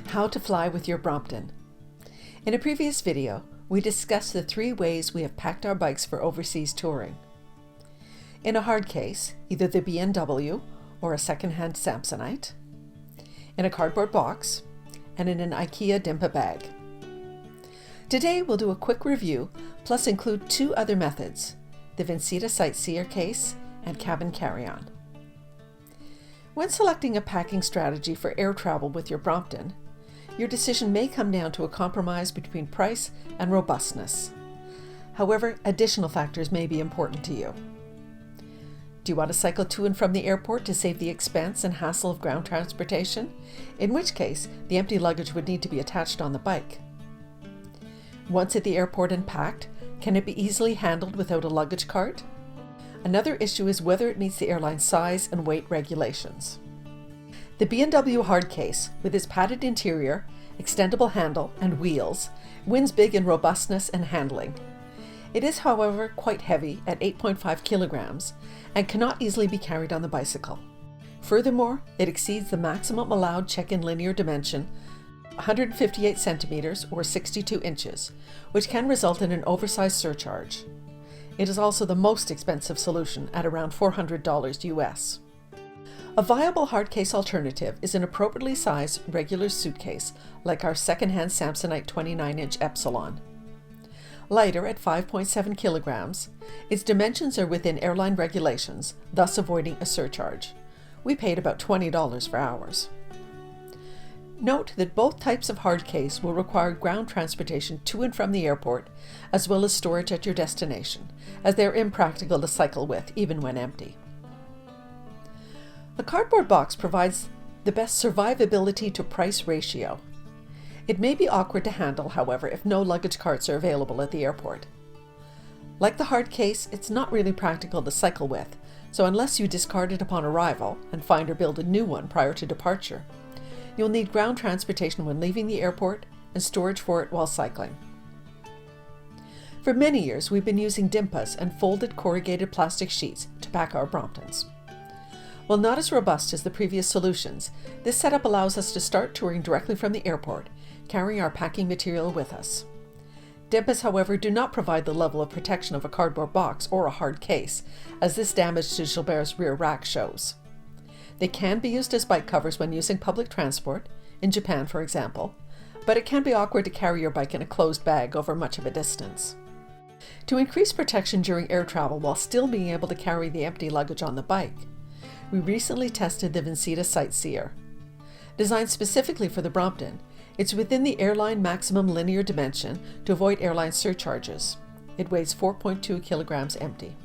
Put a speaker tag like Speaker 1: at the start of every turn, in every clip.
Speaker 1: How to fly with your Brompton. In a previous video, we discussed the 3 ways we have packed our bikes for overseas touring. In a hard case, either the B&W or a second-hand Samsonite, in a cardboard box, and in an IKEA Dimpa bag. Today we'll do a quick review, plus include 2 other methods, the Vincita Sightseer case and cabin carry-on. When selecting a packing strategy for air travel with your Brompton, your decision may come down to a compromise between price and robustness. However, additional factors may be important to you. Do you want to cycle to and from the airport to save the expense and hassle of ground transportation? In which case, the empty luggage would need to be attached on the bike. Once at the airport and packed, can it be easily handled without a luggage cart? Another issue is whether it meets the airline size and weight regulations. The B&W Hardcase, with its padded interior, extendable handle, and wheels, wins big in robustness and handling. It is, however, quite heavy at 8.5 kilograms and cannot easily be carried on the bicycle. Furthermore, it exceeds the maximum allowed check-in linear dimension, 158 centimeters or 62 inches, which can result in an oversized surcharge. It is also the most expensive solution at around $400 US. A viable hardcase alternative is an appropriately sized regular suitcase like our second-hand Samsonite 29-inch Epsilon. Lighter at 5.7 kilograms, its dimensions are within airline regulations, thus avoiding a surcharge. We paid about $20 for ours. Note that both types of hardcase will require ground transportation to and from the airport, as well as storage at your destination, as they are impractical to cycle with even when empty. A cardboard box provides the best survivability to price ratio. It may be awkward to handle, however, if no luggage carts are available at the airport. Like the hard case, it's not really practical to cycle with, so unless you discard it upon arrival and find or build a new one prior to departure, you'll need ground transportation when leaving the airport and storage for it while cycling. For many years, we've been using Dimpas and folded corrugated plastic sheets to pack our Bromptons. While not as robust as the previous solutions, this setup allows us to start touring directly from the airport, carrying our packing material with us. Dimpas, however, do not provide the level of protection of a cardboard box or a hard case, as this damage to Gilbert's rear rack shows. They can be used as bike covers when using public transport, in Japan for example, but it can be awkward to carry your bike in a closed bag over much of a distance. To increase protection during air travel while still being able to carry the empty luggage on the bike, we recently tested the Vincita Sightseer. Designed specifically for the Brompton, it's within the airline maximum linear dimension to avoid airline surcharges. It weighs 4.2 kilograms empty.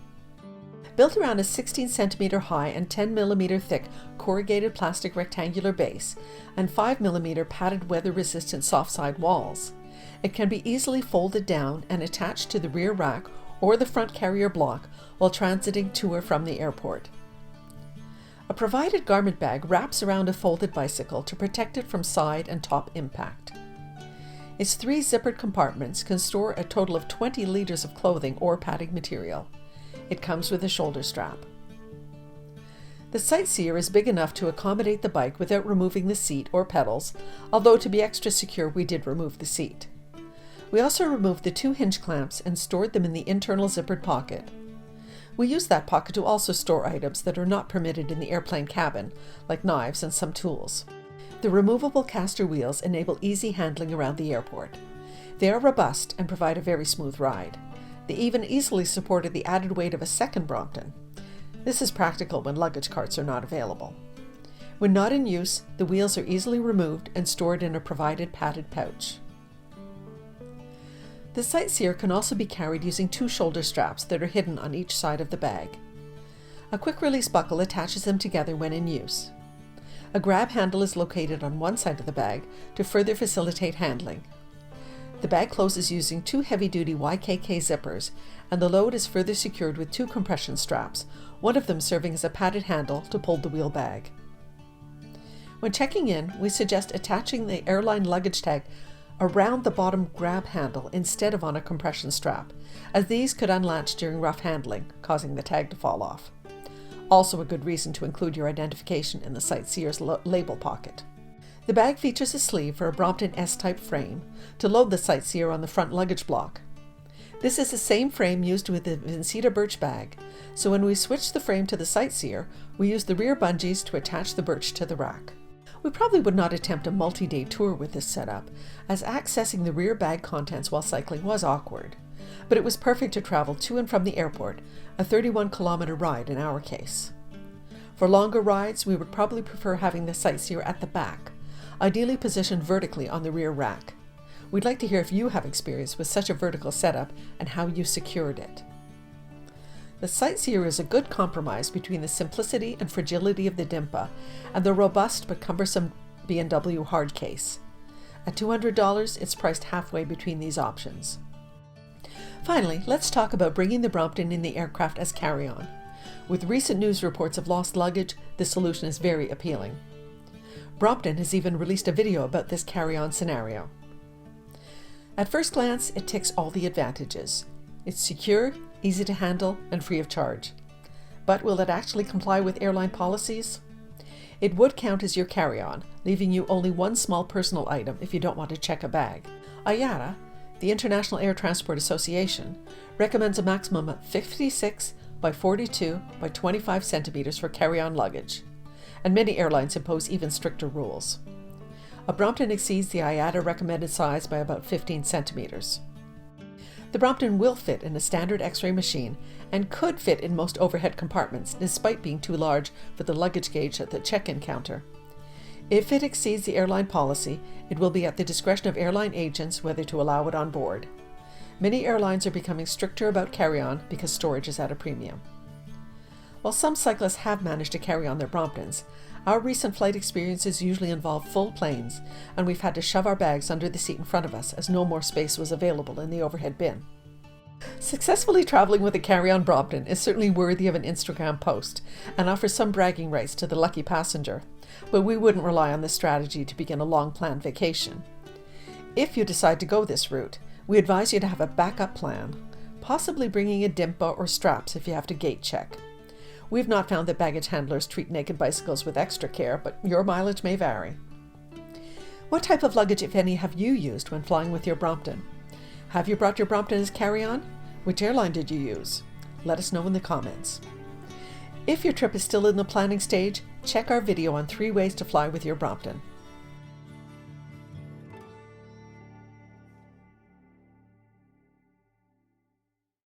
Speaker 1: Built around a 16 centimeter high and 10 millimeter thick corrugated plastic rectangular base and 5 millimeter padded weather-resistant soft side walls, it can be easily folded down and attached to the rear rack or the front carrier block while transiting to or from the airport. A provided garment bag wraps around a folded bicycle to protect it from side and top impact. Its 3 zippered compartments can store a total of 20 liters of clothing or padding material. It comes with a shoulder strap. The Sightseer is big enough to accommodate the bike without removing the seat or pedals, although to be extra secure we did remove the seat. We also removed the 2 hinge clamps and stored them in the internal zippered pocket. We used that pocket to also store items that are not permitted in the airplane cabin, like knives and some tools. The removable caster wheels enable easy handling around the airport. They are robust and provide a very smooth ride. They even easily supported the added weight of a second Brompton. This is practical when luggage carts are not available. When not in use, the wheels are easily removed and stored in a provided padded pouch. The Sightseer can also be carried using 2 shoulder straps that are hidden on each side of the bag. A quick release buckle attaches them together when in use. A grab handle is located on one side of the bag to further facilitate handling. The bag closes using 2 heavy-duty YKK zippers, and the load is further secured with 2 compression straps, one of them serving as a padded handle to pull the wheel bag. When checking in, we suggest attaching the airline luggage tag around the bottom grab handle instead of on a compression strap, as these could unlatch during rough handling, causing the tag to fall off. Also a good reason to include your identification in the Sightseer's label pocket. The bag features a sleeve for a Brompton S-type frame to load the Sightseer on the front luggage block. This is the same frame used with the Vincita birch bag, so when we switch the frame to the Sightseer, we use the rear bungees to attach the birch to the rack. We probably would not attempt a multi-day tour with this setup, as accessing the rear bag contents while cycling was awkward, but it was perfect to travel to and from the airport, a 31-kilometer ride in our case. For longer rides, we would probably prefer having the Sightseer at the back, ideally positioned vertically on the rear rack. We'd like to hear if you have experience with such a vertical setup and how you secured it. The Sightseer is a good compromise between the simplicity and fragility of the Dimpa and the robust but cumbersome B&W Hardcase. At $200, it's priced halfway between these options. Finally, let's talk about bringing the Brompton in the aircraft as carry-on. With recent news reports of lost luggage, this solution is very appealing. Brompton has even released a video about this carry-on scenario. At first glance, it ticks all the advantages. It's secure, easy to handle, and free of charge. But will it actually comply with airline policies? It would count as your carry-on, leaving you only one small personal item if you don't want to check a bag. IATA, the International Air Transport Association, recommends a maximum of 56 by 42 by 25 centimeters for carry-on luggage, and many airlines impose even stricter rules. A Brompton exceeds the IATA recommended size by about 15 centimeters. The Brompton will fit in a standard X-ray machine and could fit in most overhead compartments despite being too large for the luggage gauge at the check-in counter. If it exceeds the airline policy, it will be at the discretion of airline agents whether to allow it on board. Many airlines are becoming stricter about carry-on because storage is at a premium. While some cyclists have managed to carry on their Bromptons, our recent flight experiences usually involve full planes, and we've had to shove our bags under the seat in front of us as no more space was available in the overhead bin. Successfully traveling with a carry-on Brompton is certainly worthy of an Instagram post and offers some bragging rights to the lucky passenger, but we wouldn't rely on this strategy to begin a long-planned vacation. If you decide to go this route, we advise you to have a backup plan, possibly bringing a Dimpa or straps if you have to gate check. We've not found that baggage handlers treat naked bicycles with extra care, but your mileage may vary. What type of luggage, if any, have you used when flying with your Brompton? Have you brought your Brompton as carry-on? Which airline did you use? Let us know in the comments. If your trip is still in the planning stage, check our video on 3 ways to fly with your Brompton.